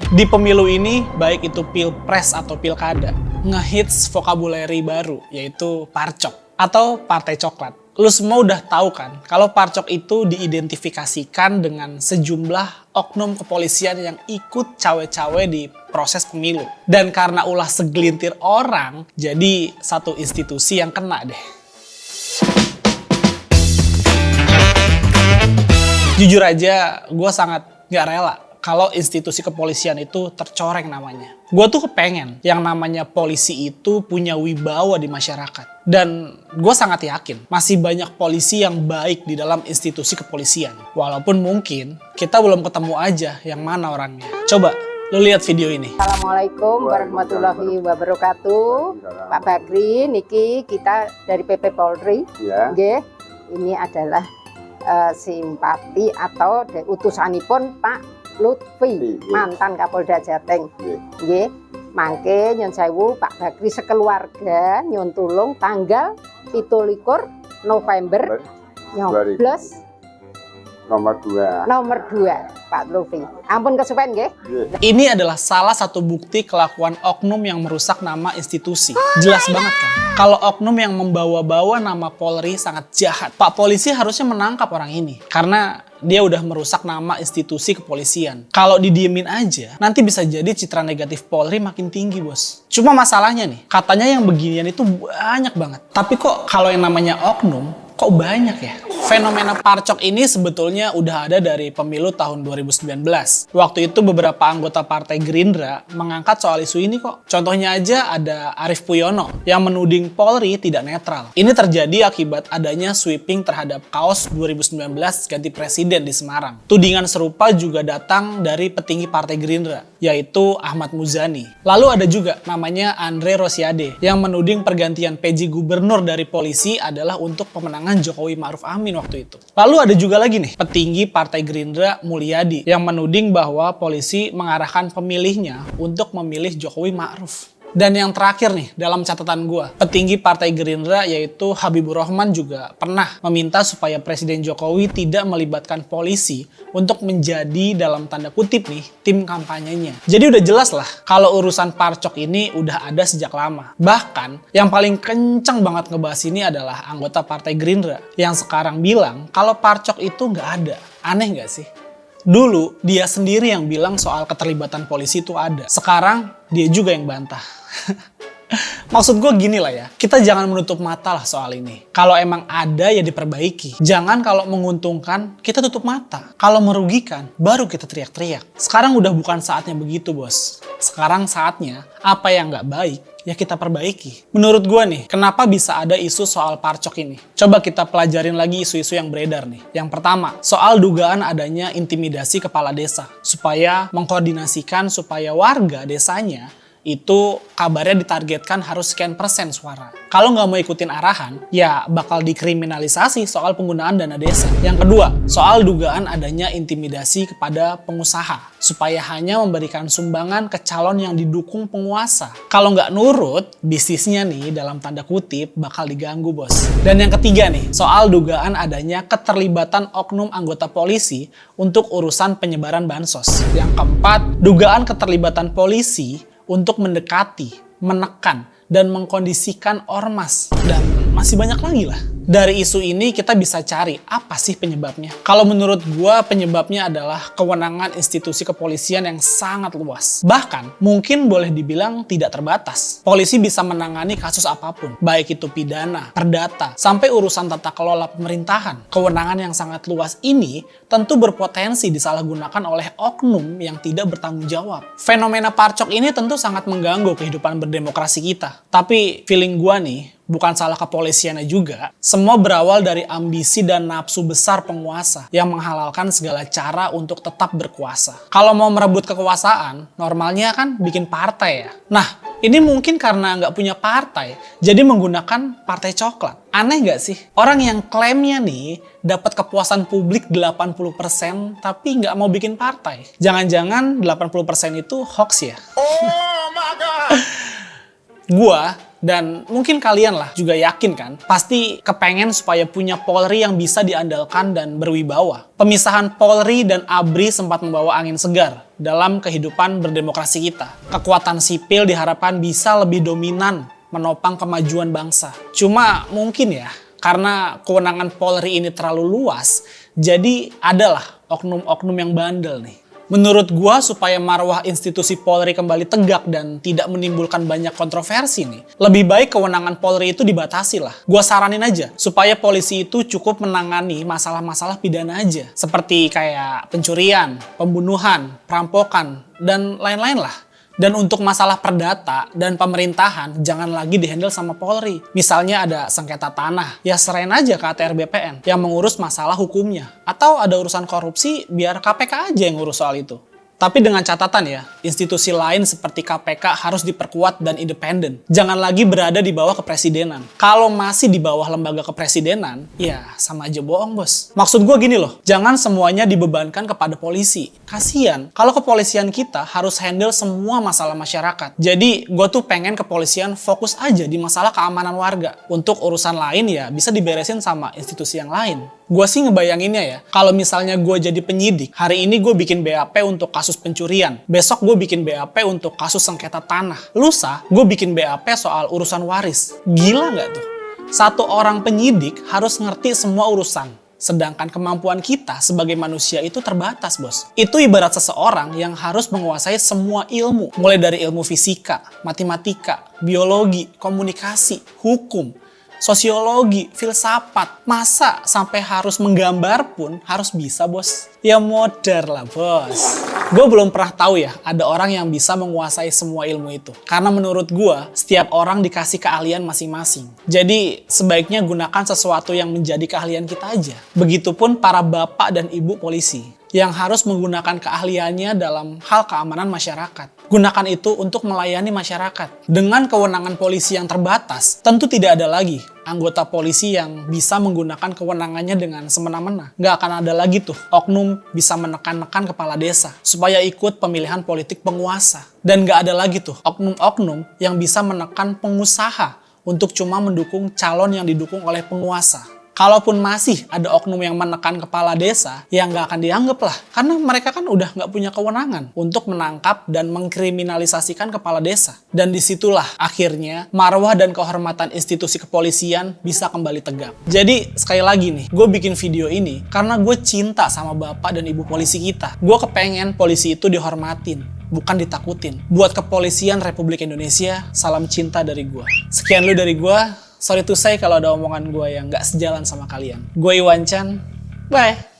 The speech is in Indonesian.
Di pemilu ini, baik itu pilpres atau pilkada, ngehits vocabulary baru, yaitu parcok atau partai coklat. Lu semua udah tahu kan, kalau parcok itu diidentifikasikan dengan sejumlah oknum kepolisian yang ikut cawe-cawe di proses pemilu. Dan karena ulah segelintir orang, jadi satu institusi yang kena deh. Jujur aja, gue sangat gak rela kalau institusi kepolisian itu tercoreng namanya. Gue tuh kepengen yang namanya polisi itu punya wibawa di masyarakat. Dan gue sangat yakin masih banyak polisi yang baik di dalam institusi kepolisian. Walaupun mungkin kita belum ketemu aja yang mana orangnya. Coba lu lihat video ini. Assalamualaikum warahmatullahi wabarakatuh. Pak Bakri, niki kita dari PP Polri. Ya. Nggih, ini adalah simpati atau utusanipun Pak Lutfi, mantan Kapolda Jateng. Nggih, mangke nyun sewu Pak Bakri sekeluarga nyun tulung tanggal 17 November nyoblos nomor 2 Pak Lutfi. Ampun kesupen nggih. Ini adalah salah satu bukti kelakuan oknum yang merusak nama institusi. Jelas banget kan? Kalau oknum yang membawa-bawa nama Polri sangat jahat. Pak polisi harusnya menangkap orang ini. Karena dia udah merusak nama institusi kepolisian. Kalau didiemin aja, nanti bisa jadi citra negatif Polri makin tinggi, bos. Cuma masalahnya nih, katanya yang beginian itu banyak banget. Tapi kok kalau yang namanya oknum, kok banyak ya? Fenomena parcok ini sebetulnya udah ada dari pemilu tahun 2019. Waktu itu beberapa anggota Partai Gerindra mengangkat soal isu ini kok. Contohnya aja ada Arief Puyono yang menuding Polri tidak netral. Ini terjadi akibat adanya sweeping terhadap kaos 2019 ganti presiden di Semarang. Tudingan serupa juga datang dari petinggi Partai Gerindra, yaitu Ahmad Muzani. Lalu ada juga namanya Andre Rosiade yang menuding pergantian PJ gubernur dari polisi adalah untuk pemenangan Jokowi Ma'ruf Amin waktu itu. Lalu ada juga lagi nih, petinggi Partai Gerindra Mulyadi yang menuding bahwa polisi mengarahkan pemilihnya untuk memilih Jokowi Ma'ruf. Dan yang terakhir nih, dalam catatan gue, petinggi Partai Gerindra yaitu Habibur Rahman juga pernah meminta supaya Presiden Jokowi tidak melibatkan polisi untuk menjadi dalam tanda kutip nih, tim kampanyenya. Jadi udah jelas lah, kalau urusan parcok ini udah ada sejak lama. Bahkan, yang paling kenceng banget ngebahas ini adalah anggota Partai Gerindra yang sekarang bilang kalau parcok itu nggak ada. Aneh nggak sih? Dulu, dia sendiri yang bilang soal keterlibatan polisi itu ada. Sekarang, dia juga yang bantah. Maksud gue gini lah ya, kita jangan menutup mata lah soal ini. Kalau emang ada ya diperbaiki. Jangan kalau menguntungkan, kita tutup mata. Kalau merugikan, baru kita teriak-teriak. Sekarang udah bukan saatnya begitu, bos. Sekarang saatnya, apa yang nggak baik, ya kita perbaiki. Menurut gue nih, kenapa bisa ada isu soal parcok ini? Coba kita pelajarin lagi isu-isu yang beredar nih. Yang pertama, soal dugaan adanya intimidasi kepala desa. Supaya mengkoordinasikan supaya warga desanya itu kabarnya ditargetkan harus sekian persen suara. Kalau nggak mau ikutin arahan, ya bakal dikriminalisasi soal penggunaan dana desa. Yang kedua, soal dugaan adanya intimidasi kepada pengusaha, supaya hanya memberikan sumbangan ke calon yang didukung penguasa. Kalau nggak nurut, bisnisnya nih dalam tanda kutip bakal diganggu, bos. Dan yang ketiga nih, soal dugaan adanya keterlibatan oknum anggota polisi untuk urusan penyebaran bansos. Yang keempat, dugaan keterlibatan polisi untuk mendekati, menekan, dan mengkondisikan ormas. Dan masih banyak lagi lah. Dari isu ini kita bisa cari apa sih penyebabnya. Kalau menurut gua penyebabnya adalah kewenangan institusi kepolisian yang sangat luas. Bahkan mungkin boleh dibilang tidak terbatas. Polisi bisa menangani kasus apapun, baik itu pidana, perdata, sampai urusan tata kelola pemerintahan. Kewenangan yang sangat luas ini tentu berpotensi disalahgunakan oleh oknum yang tidak bertanggung jawab. Fenomena parcok ini tentu sangat mengganggu kehidupan berdemokrasi kita. Tapi feeling gua nih, bukan salah kepolisiannya juga. Semua berawal dari ambisi dan nafsu besar penguasa yang menghalalkan segala cara untuk tetap berkuasa. Kalau mau merebut kekuasaan, normalnya kan bikin partai ya. Nah, ini mungkin karena nggak punya partai, jadi menggunakan partai coklat. Aneh nggak sih? Orang yang klaimnya nih dapat kepuasan publik 80% tapi nggak mau bikin partai. Jangan-jangan 80% itu hoax ya? Oh my God! Gua dan mungkin kalian lah juga yakin kan, pasti kepengen supaya punya Polri yang bisa diandalkan dan berwibawa. Pemisahan Polri dan ABRI sempat membawa angin segar. dalam kehidupan berdemokrasi kita. Kekuatan sipil diharapkan bisa lebih dominan menopang kemajuan bangsa. Cuma mungkin ya, karena kewenangan Polri ini terlalu luas, jadi adalah oknum-oknum yang bandel nih. Menurut gua, supaya marwah institusi Polri kembali tegak dan tidak menimbulkan banyak kontroversi nih, lebih baik kewenangan Polri itu dibatasi lah. Gua saranin aja supaya polisi itu cukup menangani masalah-masalah pidana aja, seperti kayak pencurian, pembunuhan, perampokan, dan lain-lain lah. Dan untuk masalah perdata dan pemerintahan, jangan lagi dihandle sama Polri. Misalnya ada sengketa tanah, ya serahin aja ke ATR BPN yang mengurus masalah hukumnya. Atau ada urusan korupsi, biar KPK aja yang ngurus soal itu. Tapi dengan catatan ya, institusi lain seperti KPK harus diperkuat dan independen. Jangan lagi berada di bawah kepresidenan. Kalau masih di bawah lembaga kepresidenan, ya sama aja bohong, bos. Maksud gue gini loh, jangan semuanya dibebankan kepada polisi. Kasian kalau kepolisian kita harus handle semua masalah masyarakat. Jadi gue tuh pengen kepolisian fokus aja di masalah keamanan warga. Untuk urusan lain ya bisa diberesin sama institusi yang lain. Gue sih ngebayanginnya ya, kalau misalnya gue jadi penyidik, hari ini gue bikin BAP untuk kasus pencurian, besok gue bikin BAP untuk kasus sengketa tanah, lusa gue bikin BAP soal urusan waris. Gila nggak tuh? Satu orang penyidik harus ngerti semua urusan, sedangkan kemampuan kita sebagai manusia itu terbatas, bos. Itu ibarat seseorang yang harus menguasai semua ilmu, mulai dari ilmu fisika, matematika, biologi, komunikasi, hukum, sosiologi, filsafat. Masa sampai harus menggambar pun harus bisa, bos? Ya modern lah, bos. Gue belum pernah tahu ya ada orang yang bisa menguasai semua ilmu itu. Karena menurut gue, setiap orang dikasih keahlian masing-masing. Jadi sebaiknya gunakan sesuatu yang menjadi keahlian kita aja. Begitupun para bapak dan ibu polisi yang harus menggunakan keahliannya dalam hal keamanan masyarakat. Gunakan itu untuk melayani masyarakat. Dengan kewenangan polisi yang terbatas, tentu tidak ada lagi anggota polisi yang bisa menggunakan kewenangannya dengan semena-mena. Nggak akan ada lagi tuh oknum bisa menekan-nekan kepala desa supaya ikut pemilihan politik penguasa. Dan nggak ada lagi tuh oknum-oknum yang bisa menekan pengusaha untuk cuma mendukung calon yang didukung oleh penguasa. Kalaupun masih ada oknum yang menekan kepala desa, ya nggak akan dianggap lah. Karena mereka kan udah nggak punya kewenangan untuk menangkap dan mengkriminalisasikan kepala desa. Dan disitulah akhirnya marwah dan kehormatan institusi kepolisian bisa kembali tegak. Jadi sekali lagi nih, gue bikin video ini karena gue cinta sama bapak dan ibu polisi kita. Gue kepengen polisi itu dihormatin, bukan ditakutin. Buat kepolisian Republik Indonesia, salam cinta dari gue. Sekian dulu dari gue. Sorry to say kalau ada omongan gue yang gak sejalan sama kalian. Gue Iwan Chan, bye!